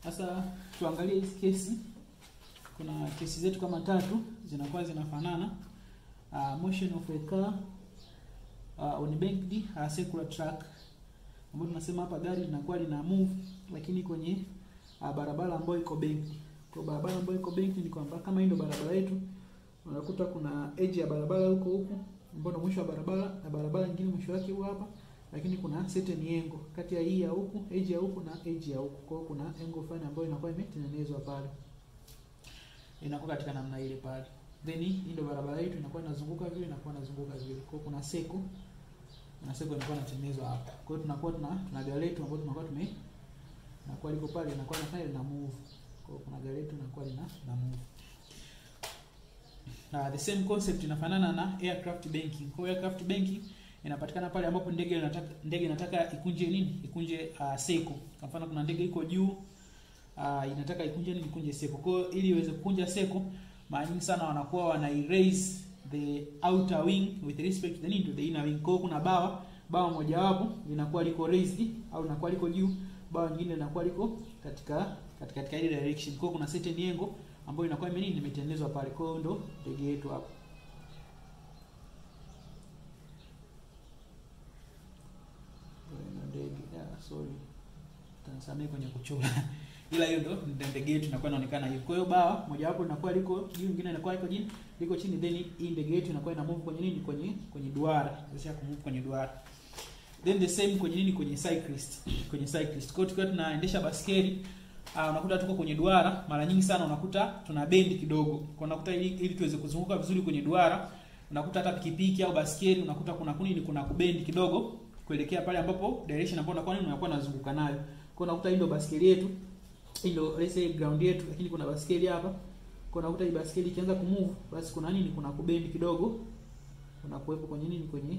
Sasa tuangalie hizi kesi. Kuna kesi zetu kama 3 zinakuwa zinafanana. Motion of a car on banked circular track, ambapo tunasema hapa gari linakuwa lina move lakini kwenye barabara ambayo iko banked. Kwa barabara ambayo iko banked ni kwamba kama hii ndio barabara yetu, unakuta kuna edge ya barabara huko ambapo mwisho wa barabara na barabara nyingine mwisho wake huko hapa, lakini kuna certain angle kati ya hii ya huku, edge ya huku na edge ya huku. Kwa hiyo kuna angle fulani ambayo inakuwa imetengenezwa pale. Inakuwa katika namna ile pale. Then hii ndio barabara yetu inakuwa inazunguka vile, inakuwa inazunguka vile. Kwa hiyo kuna seko. Na seko inakuwa inatengenezwa hapa. Kwa hiyo tunakuwa tuna gari letu ambapo tunakuwa inakuwa liko pale, inakuwa inafanya na move. Kwa hiyo kuna gari letu inakuwa na move. The same concept inafanana na aircraft banking. Kwa aircraft banking inapatikana pale ambapo ndege inataka ikunje nini? Ikunje seko. Kwa mfano kuna ndege iko juu, inataka ikunje nini? Ikunje seko. Kwa hiyo ili iweze kukunja seko, mara nyingi sana wanakuwa wana erase the outer wing with respect to the inner wing. Kwa hiyo kuna bawa moja wapo linakuwa liko raised au linakuwa liko juu, bawa nyingine linakuwa liko katika ile direction. Kwa hiyo kuna certain angle ambayo inakuwa imetengenezwa pale. Kwa hiyo ndo ndege yetu hapo. Sorry. Tansamee kwenye kuchora. Ila hiyo ndo ndege yetu inakuwa inaonekana hivi. Kwa hiyo bawa moja wapo linakuwa liko juu, nyingine inakuwa liko chini, then hii ndege yetu inakuwa ina move kwenye nini? Kwenye duara. Sasa kumove kwenye duara. Then the same kwenye nini? Kwenye cyclist. Kwa hiyo tukiwa tunaendesha baskeli, unakuta tuko kwenye duara, mara nyingi sana unakuta tuna bend kidogo. Kwa unakuta ili tuweze kuzunguka vizuri kwenye duara, unakuta hata pikipiki au baskeli unakuta kuna kubend kidogo kuelekea pale ambapo direction ambayo unakuwa unazunguka nayo. Kwa unakuta hii ndio baskeli yetu. Hii ndio let's say ground yetu, lakini kuna baskeli hapa. Kwa unakuta hii baskeli ikianza kumove, basi kuna nini? Kuna kubend kidogo. Unakuwepo kwenye nini? Kwenye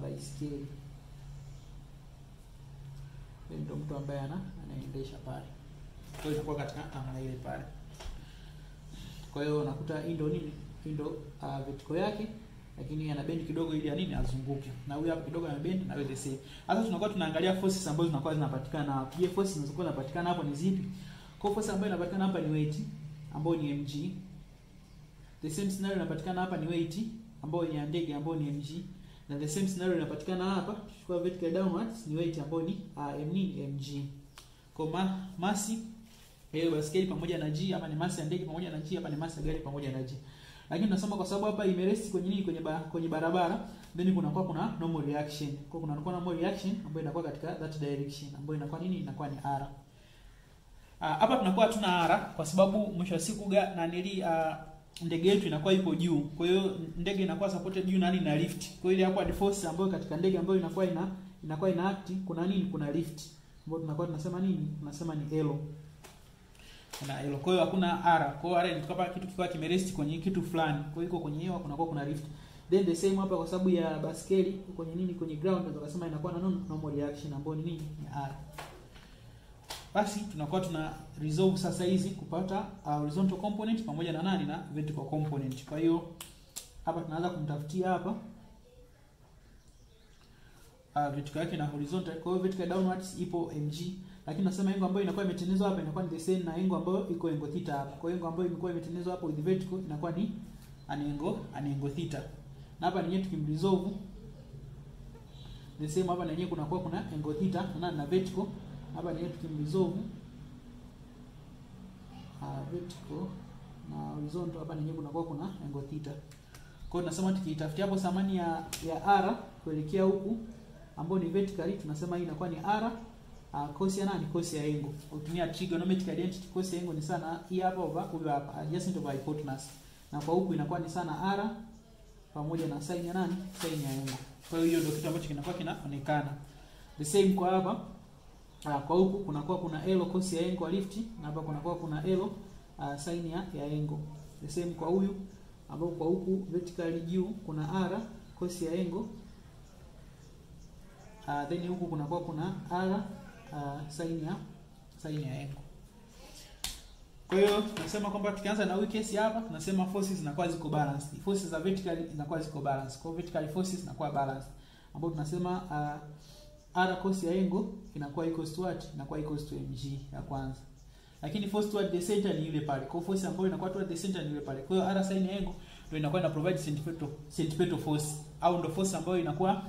baskeli. Ndio mtu ambaye anaendesha pale. Kwa hiyo inakuwa katika namna ile pale. Kwa hiyo unakuta hii ndio nini? Hii ndio vertical yake, lakini ana bend kidogo ili nini? Azunguke. Na huyu hapa kidogo ana bend na wewe the same. Sasa tunakuwa tunaangalia forces ambazo zinakuwa zinapatikana hapo. Je, forces zinazokuwa zinapatikana hapo ni zipi? Kwa force ambayo inapatikana hapa ni weight ambayo ni mg. The same scenario inapatikana hapa ni weight ambayo ni ya ndege ambayo ni mg. Na the same scenario inapatikana hapa, tuchukua vertical downwards, ni weight ambayo ni mg. Kwa masi hiyo baskeli pamoja na g, ama ni masi ya ndege pamoja na g, hapa ni masi ya gari pamoja na g. Lakini tunasema kwa sababu hapa imerest kwenye nini? Kwenye barabara, then kunakuwa kuna normal reaction. Kwa kunakuwa na normal reaction ambayo inakuwa katika that direction, ambayo inakuwa nini? Inakuwa ni r. Hapa tunakuwa hatuna r kwa sababu mwisho wa siku ndege yetu inakuwa ipo juu. Kwa hiyo ndege inakuwa supported juu na lift. Kwa hiyo ile hapo force ambayo katika ndege ambayo inakuwa ina act, kuna nini? Kuna lift. Ambayo tunakuwa tunasema nini? Tunasema ni L. Na L. Kwa hiyo hakuna r. Kwa hiyo r ni kama kitu kikiwa kimerest kwenye kitu fulani. Kwa hiyo iko kwenye hewa kunakuwa kuna lift. Then the same hapa kwa sababu ya baskeli kwenye nini? Kwenye ground, tunasema inakuwa na normal reaction ambayo ni nini? Ni r. Basi tunakuwa tuna resolve sasa hizi kupata horizontal component pamoja na na vertical component. Kwa hiyo hapa tunaanza kumtafutia hapa vertical yake na horizontal. Kwa hiyo vertical downwards ipo mg, lakini nasema angle ambayo inakuwa imetengenezwa hapa inakuwa ni the same na angle ambayo iko angle theta hapa. Kwa hiyo angle ambayo imekuwa imetengenezwa hapo with vertical inakuwa ni angle theta. Na hapa yenyewe tukimresolve the same, hapa yenyewe kunakuwa kuna angle theta na vertical. Hapa yenyewe tukimresolve vertical na horizontal, hapa yenyewe kunakuwa kuna angle theta. Kwa hiyo tunasema tukitafutia hapo thamani ya r kuelekea huku ambayo ni vertically, tunasema hii inakuwa ni r cos ya nani? Cos ya angle. Utumia trigonometric identity, cos ya angle ni sana hii hapa over huyu hapa, adjacent over hypotenuse. Na kwa huku inakuwa ni sana r pamoja na sin ya nani? Sin ya angle. Kwa hiyo ndio kitu ambacho kinakuwa kinaonekana. The same kwa hapa. Kwa huku kunakuwa kuna L cos ya angle lift, na hapa kunakuwa kuna L sin ya angle. The same kwa huyu ambapo kwa huku vertically juu kuna r cos ya angle. Then huku kunakuwa kuna r sin ya angle. Kwa hiyo tunasema kwamba tukianza na hii case hapa, tunasema forces zinakuwa ziko balanced. Forces za vertically zinakuwa ziko balanced. Kwa vertical forces zinakuwa balanced, ambapo tunasema r cos ya angle inakuwa equals to what? Inakuwa equals to mg ya kwanza. lakini force toward the center ni ile pale. Kwa force ambayo inakuwa toward the center ni ile pale. Kwa hiyo R sin ya angle ndio inakuwa ina provide centripetal force, au ndio force ambayo inakuwa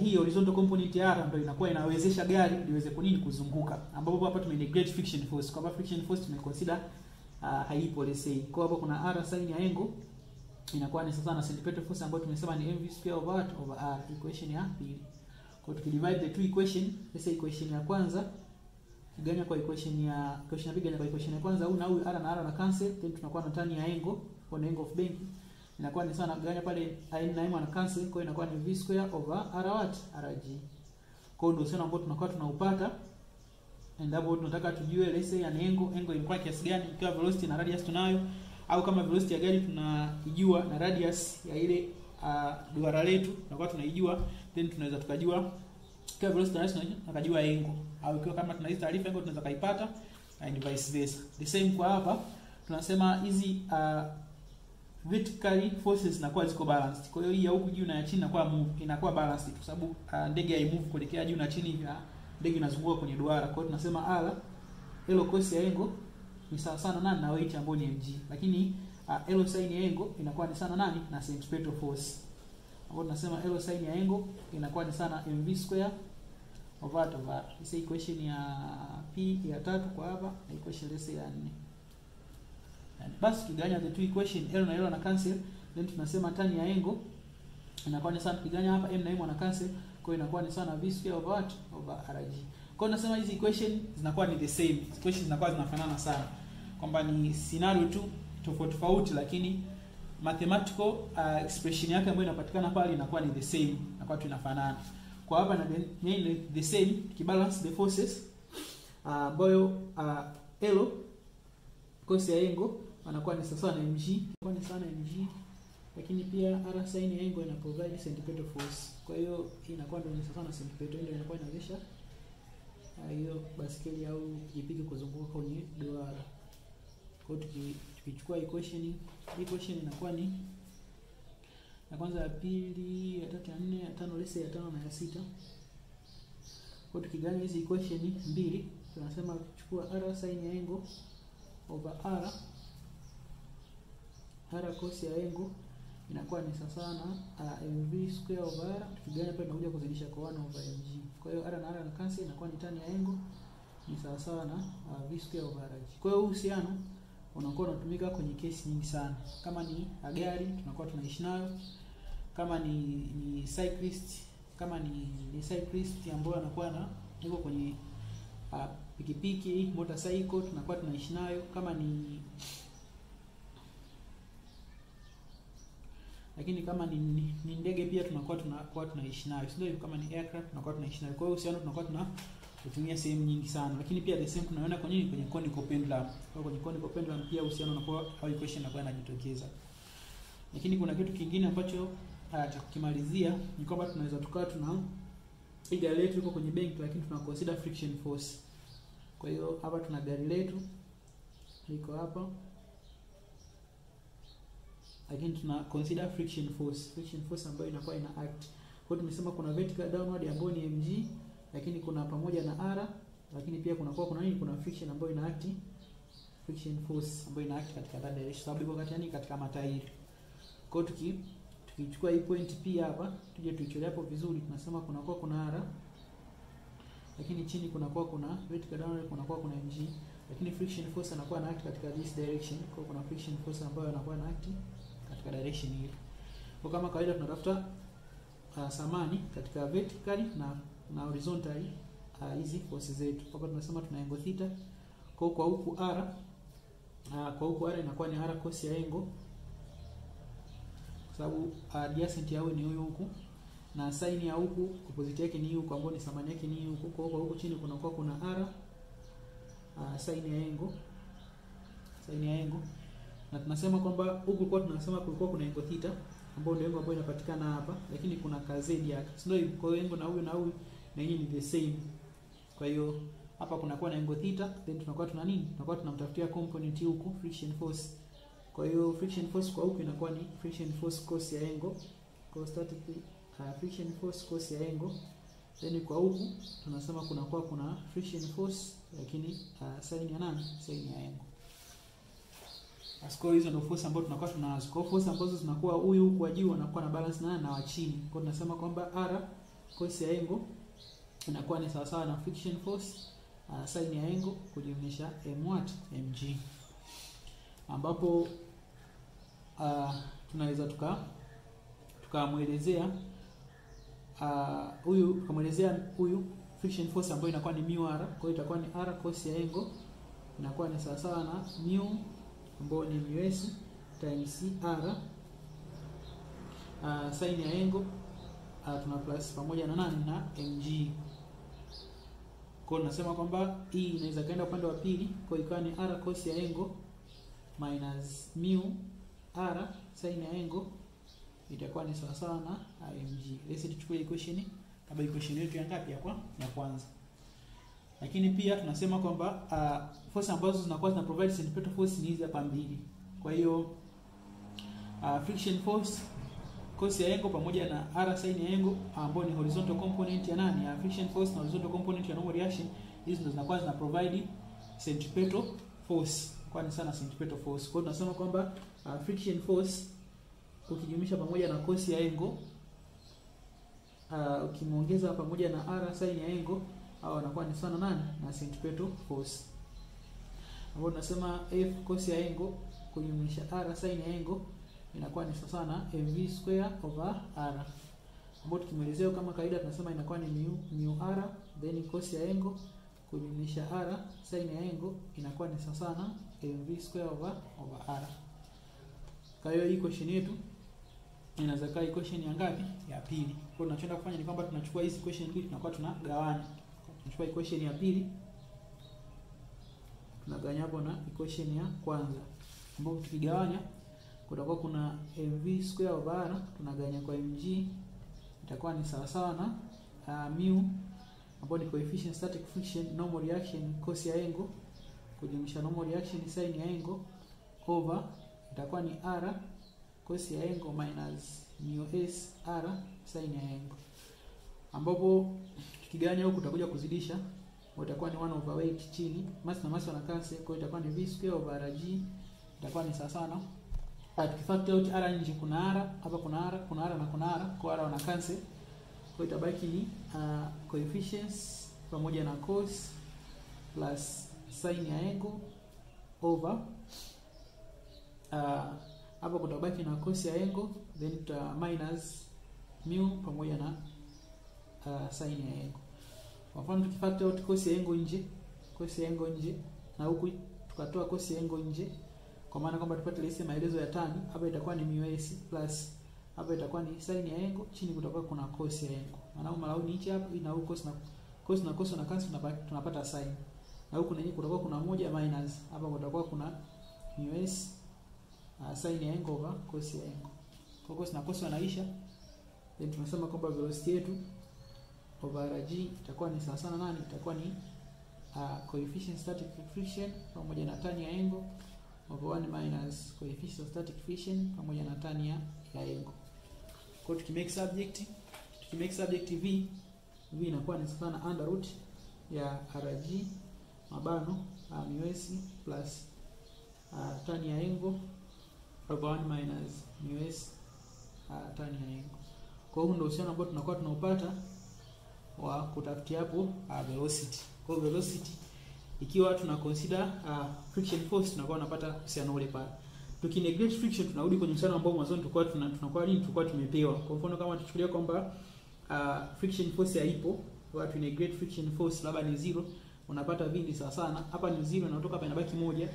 hii horizontal component ya R ndio inakuwa inawezesha gari liweze kunini kuzunguka, ambapo hapa tumeneglect friction force. Kwa sababu friction force tumeconsider haipo, let's say. Kwa hapo kuna R sin ya angle inakuwa ni sasa na centripetal force ambayo tumesema ni mv square over R, equation ya pili. Kwa tukidivide the two equation, let's say equation ya kwanza kiganya kwa equation ya pili ganya kwa equation ya kwanza, au na R na R na cancel, then tunakuwa na tan ya angle kwa angle of bend inakuwa ni sana ganya pale n na m na cancel, kwa hiyo inakuwa ni v square over R what rg. Kwa hiyo ndio sasa ambapo tunakuwa tunaupata endapo tunataka tujue let's say an angle ilikuwa kiasi gani ikiwa velocity na radius tunayo, au kama velocity ya gari tunaijua na radius ya ile duara letu tunakuwa tunaijua, then tunaweza tukajua kwa velocity na radius tunakajua angle, au ikiwa kama tunahitaji taarifa angle tunaweza kaipata, and vice versa. The same kwa hapa tunasema hizi vertical forces zinakuwa ziko balanced. Kwa hiyo hii ya huku juu na ya chini inakuwa balanced kwa sababu ndege haimove kuelekea juu na chini, hivi ndege inazunguka kwenye duara. Kwa hiyo tunasema R L cos ya angle ni sawa sana nani na weight ambayo ni mg, lakini L sin ya angle inakuwa ni sana nani na centripetal force, ambapo tunasema L sin ya angle inakuwa ni sana mv square over R. Hii equation ya p ya 3 kwa hapa na equation ya 4. Basi tukiganya the two equation L na L na cancel, then tunasema tan ya angle inakuwa ni sana, tukiganya hapa m na m na cancel, kwa hiyo inakuwa ni sana v square over rg. Kwa hiyo nasema hizi equation zinakuwa ni the same, equation zinakuwa zinafanana sana, kwamba ni scenario tu tofauti, lakini mathematical expression yake ambayo inapatikana pale inakuwa ni the same, inakuwa tu inafanana. Kwa hapa na the same, tukibalance the forces ambayo L cos ya angle anakuwa ni sawa na mg, inakuwa ni sana mg, lakini pia R sin ya angle ina provide centripetal force. Kwa hiyo hii inakuwa ndio ni sawa na centripetal, ndio inakuwa inawezesha hiyo baskeli au pikipiki kuzunguka kwenye duara. Kwa hiyo tukichukua equation inakuwa ni ya kwanza, ya pili, ya tatu, ya nne, ya tano, lese ya tano na ya sita. Kwa hiyo tukiganya hizi equation mbili tunasema tuchukua R sin ya angle over R cos ya angle inakuwa ni sawa na mv square over R, tukiganya pale tunakuja kuzidisha kwa 1 over mg. Kwa hiyo R na R na cancel, inakuwa ni tan ya angle ni sawa na v square over rg. Kwa hiyo uhusiano unakuwa unatumika kwenye kesi nyingi sana. Kama ni gari tunakuwa tunaishi nayo, kama ni cyclist, kama ni cyclist ambaye anakuwa na yuko kwenye pikipiki, motorcycle tunakuwa tunaishi nayo, kama ni lakini kama ni ndege pia tunakuwa tunaishi nayo, sio hivyo? Kama ni aircraft tunakuwa tunaishi nayo. Kwa hiyo uhusiano tunakuwa tunatumia sehemu nyingi sana, lakini pia the same tunaona kwenye conical pendulum. Kwa kwenye conical pendulum pia uhusiano unakuwa au equation inakuwa inajitokeza. Lakini kuna kitu kingine ambacho cha kukimalizia ni kwamba tunaweza tukawa gari letu liko kwenye bank, lakini tuna consider friction force. Kwa hiyo hapa tuna gari letu liko hapa, lakini tuna consider friction force ambayo inakuwa ina act. Kwa hiyo tumesema kuna vertical downward ambayo ni mg, lakini kuna pamoja na R, lakini pia kuna friction ambayo ina act, friction force ambayo ina act katika that direction, sababu iko katika matairi. Kwa hiyo tukichukua hii point P hapa, tuje tuicholee hapo vizuri, tunasema kuna R, lakini chini kuna vertical downward, kuna mg, lakini friction force anakuwa na act katika this direction. Kwa kuna friction force ambayo anakuwa na act katika direction hii. Kwa kama kawaida tunatafuta samani katika vertical na horizontal hizi forces zetu. Hapa tunasema tuna angle theta. Kwa huku R inakuwa ni R cos ya angle, kwa sababu adjacent yao ni huku, na sin ya huku opposite yake ni huku, ambapo ni samani yake ni huku. Kwa huku chini kuna R sin ya angle, na tunasema kwamba huku kwa tunasema kulikuwa kuna angle theta ambayo ndio angle ambayo inapatikana hapa, lakini kuna kz yake, sio hivyo? Kwa hiyo angle na huyu na hii ni the same. Kwa hiyo hapa kunakuwa na angle theta, then tunakuwa tunamtafutia component huku friction force. Kwa hiyo friction force kwa huku inakuwa ni friction force cos ya angle. Kwa static friction force cos ya angle Then kwa huku tunasema kuna friction force, lakini sign ya nani? Sign ya angle. Asko hizo ndio force ambazo tunakuwa tunazo. Kwa force ambazo zinakuwa huyu kwa juu anakuwa na balance na wa chini. Kwa tunasema kwamba R cos ya angle inakuwa ni sawa sawa na friction force sin ya angle kujumlisha mg, ambapo tunaweza tukamuelezea huyu friction force ambayo inakuwa ni mu r. Kwa hiyo itakuwa ni r cos ya angle inakuwa ni sawa sawa na mu ambayo ni ms times r sin ya angle tuna plus pamoja na nani na mg. Kwa hiyo nasema kwamba hii inaweza kaenda upande wa pili, kwa hiyo ikawa ni r cos ya angle minus mu r sin ya angle itakuwa ni sawa sawa na mg. Let's tuchukue equation kama equation yetu ya ngapi? Ya kwanza. Lakini pia tunasema kwamba force ambazo zinakuwa zina provide centripetal force ni hizi hapa mbili. Kwa hiyo friction force cos ya angle pamoja na r sin ya angle ambayo ni horizontal component ya nani? Ya friction force na horizontal component ya normal reaction, hizo ndo zinakuwa zina provide centripetal force. Kwa ni sana centripetal force. Kwa hiyo tunasema kwamba friction force ukijumlisha pamoja na cos ya angle ukimuongeza pamoja na r sin ya angle au anakuwa ni sana nani? Na centripetal force. Ambapo tunasema F cos ya angle kujumlisha r sin ya angle inakuwa ni sawa na mv square over r. Ambapo tukimuelezea kama kawaida tunasema inakuwa ni mu r then cos ya angle kujumlisha r sin ya angle inakuwa ni sawa na mv square over r. Kwa hiyo equation yetu inaweza kuwa equation ya ngapi? Ya pili. Kwa hiyo tunachoenda kufanya ni kwamba tunachukua hizi equation mbili tunakuwa tunagawanya. Tunachukua equation ya pili tunagawanya hapo na equation ya kwanza, ambapo tukigawanya kutakuwa kuna mv square over r tunagawanya kwa mg itakuwa ni sawa sawa na mu ambapo ni coefficient static friction normal reaction cos ya angle kujumlisha normal reaction sin ya angle over itakuwa ni r cos ya angle minus mu s r sin ya angle, ambapo tukigawanya huku tutakuja kuzidisha itakuwa ni 1/8 chini mass na mass wana cancel, kwa hiyo itakuwa ni v square over rg itakuwa ni sawa sawa na tukifactor out r nje kuna r hapa kuna r na kuna r, kwa r wana cancel, kwa hiyo itabaki ni coefficients pamoja na cos plus sin ya angle over hapa kutabaki na cos ya angle then minus mu pamoja na sin ya angle. Kwa mfano tukifactor out cos ya angle nje na huku tukatoa cos ya angle nje, kwa maana kwamba tupate ile maelezo ya tani, hapa itakuwa ni mu s plus hapa itakuwa ni sin ya angle, chini kutakuwa kuna cos ya angle. Maana malau ni hichi hapa na huko cos na cancel tunapata sin. Na huku nenyewe kutakuwa kuna moja minus hapa kutakuwa kuna mu s sin ya angle over cos ya angle. Kwa cos na cos wanaisha, then tunasema kwamba velocity yetu over rg itakuwa ni sawa sana nani? Itakuwa ni coefficient static friction pamoja na tan ya angle over 1 minus coefficient static friction pamoja na tan ya angle. Kwa hiyo tukimake subject v inakuwa ni sawa na under root ya rg mabano mu s plus tan ya angle over 1 minus mu s tan ya angle. Kwa hiyo ndio uhusiano ambao tunakuwa tunaupata wa kutafutia hapo velocity. Kwa hiyo velocity ikiwa tuna consider friction force tunakuwa tunapata uhusiano ule pale. Tukineglect friction tunarudi kwenye uhusiano ambao mwanzo tulikuwa tumepewa. Kwa mfano kama tuchukulia kwamba friction force haipo, kwa tuneglect friction force labda ni 0, unapata v ni sawa sana. Hapa ni 0 inatoka hapa inabaki moja.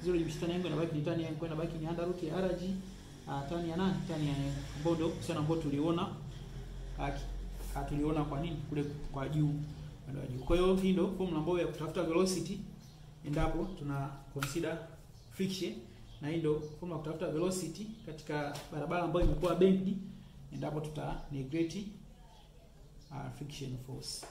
0 jumlisha yangu inabaki ni tan yangu, inabaki ni under root ya rg tan ya nani? Tan ya yangu. Ambao ndio uhusiano ambao tuliona kwa nini kule kwa juu ndio juu. Kwa hiyo hii ndio formula ambayo ya kutafuta velocity endapo tuna consider friction, na hii ndio formula kutafuta velocity katika barabara ambayo imekuwa bend endapo tuta neglect friction force.